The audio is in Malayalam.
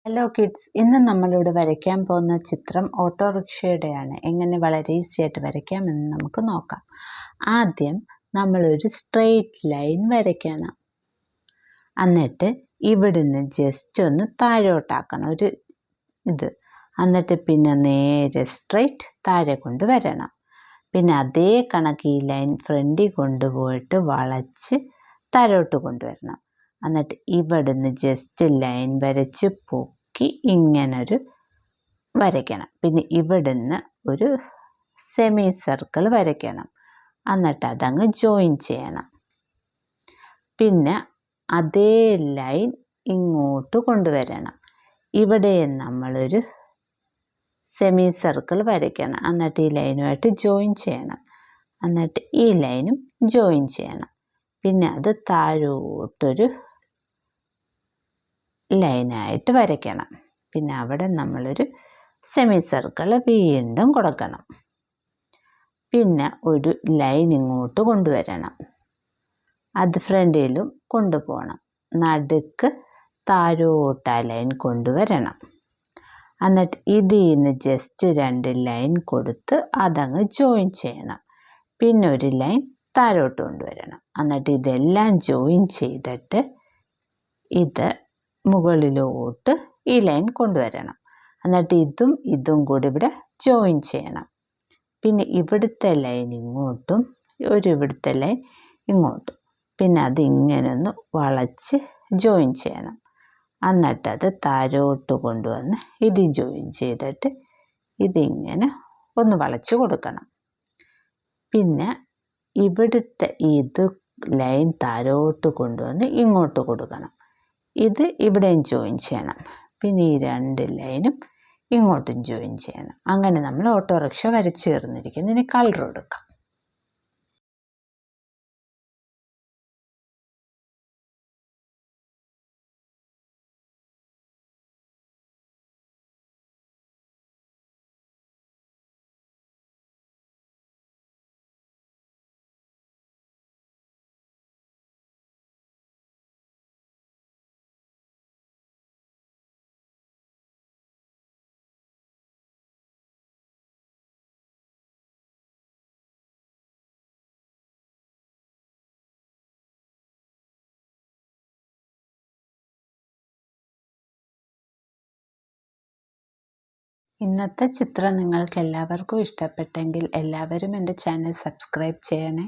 ഹലോ കിഡ്സ്, ഇന്ന് നമ്മളിവിടെ വരയ്ക്കാൻ പോകുന്ന ചിത്രം ഓട്ടോറിക്ഷയുടെയാണ്. എങ്ങനെ വളരെ ഈസി ആയിട്ട് വരയ്ക്കാമെന്ന് നമുക്ക് നോക്കാം. ആദ്യം നമ്മളൊരു സ്ട്രെയിറ്റ് ലൈൻ വരയ്ക്കണം. എന്നിട്ട് ഇവിടുന്ന് ജസ്റ്റ് ഒന്ന് താഴോട്ടാക്കണം ഇത്. എന്നിട്ട് പിന്നെ നേരെ സ്ട്രെയിറ്റ് താഴെ കൊണ്ടുവരണം. പിന്നെ അതേ കണക്ക് ഈ ലൈൻ ഫ്രണ്ടിൽ കൊണ്ടുപോയിട്ട് വളച്ച് താഴോട്ട് കൊണ്ടുവരണം. എന്നിട്ട് ഇവിടുന്ന് ജസ്റ്റ് ലൈൻ വരച്ച് പൊക്കി ഇങ്ങനൊരു വരയ്ക്കണം. പിന്നെ ഇവിടുന്ന് ഒരു സെമി സർക്കിൾ വരയ്ക്കണം. എന്നിട്ട് അതങ്ങ് ജോയിൻ ചെയ്യണം. പിന്നെ അതേ ലൈൻ ഇങ്ങോട്ട് കൊണ്ടുവരണം. ഇവിടെ നമ്മളൊരു സെമി സർക്കിൾ വരയ്ക്കണം. എന്നിട്ട് ഈ ലൈനുമായിട്ട് ജോയിൻ ചെയ്യണം. എന്നിട്ട് ഈ ലൈനും ജോയിൻ ചെയ്യണം. പിന്നെ അത് താഴോട്ടൊരു ലൈനായിട്ട് വരയ്ക്കണം. പിന്നെ അവിടെ നമ്മളൊരു സെമി സർക്കിൾ വീണ്ടും കൊടുക്കണം. പിന്നെ ഒരു ലൈൻ ഇങ്ങോട്ട് കൊണ്ടുവരണം. അത് ഫ്രണ്ടിലും കൊണ്ടുപോകണം. നടുക്ക് താഴോട്ട് ആ ലൈൻ കൊണ്ടുവരണം. എന്നിട്ട് ഇതിൽ നിന്ന് ജസ്റ്റ് 2 ലൈൻ കൊടുത്ത് അതങ്ങ് ജോയിൻ ചെയ്യണം. പിന്നെ ഒരു ലൈൻ താഴോട്ട് കൊണ്ടുവരണം. എന്നിട്ട് ഇതെല്ലാം ജോയിൻ ചെയ്തിട്ട് ഇത് മുകളിലോട്ട് ഈ ലൈൻ കൊണ്ടുവരണം. എന്നിട്ട് ഇതും കൂടി ഇവിടെ ജോയിൻ ചെയ്യണം. പിന്നെ ഇവിടുത്തെ ലൈൻ ഇങ്ങോട്ടും ഇവിടുത്തെ ലൈൻ ഇങ്ങോട്ടും. പിന്നെ അത് ഇങ്ങനെ ഒന്ന് വളച്ച് ജോയിൻ ചെയ്യണം. എന്നിട്ടത് താഴോട്ട് കൊണ്ടുവന്ന് ഇത് ജോയിൻ ചെയ്തിട്ട് ഇതിങ്ങനെ ഒന്ന് വളച്ച് കൊടുക്കണം. പിന്നെ ഇവിടുത്തെ ഇത് ലൈൻ താഴോട്ട് കൊണ്ടുവന്ന് ഇങ്ങോട്ട് കൊടുക്കണം. ഇത് ഇവിടെയും ജോയിൻ ചെയ്യണം. പിന്നെ ഈ 2 ലൈനും ഇങ്ങോട്ടും ജോയിൻ ചെയ്യണം. അങ്ങനെ നമ്മൾ ഓട്ടോറിക്ഷ വരച്ച് ചേർന്നിരിക്കുന്നു. ഇനി കളർ കൊടുക്കാം. ഇന്നത്തെ ചിത്രം നിങ്ങൾക്ക് എല്ലാവർക്കും ഇഷ്ടപ്പെട്ടെങ്കിൽ എല്ലാവരും എൻ്റെ ചാനൽ സബ്സ്ക്രൈബ് ചെയ്യണേ.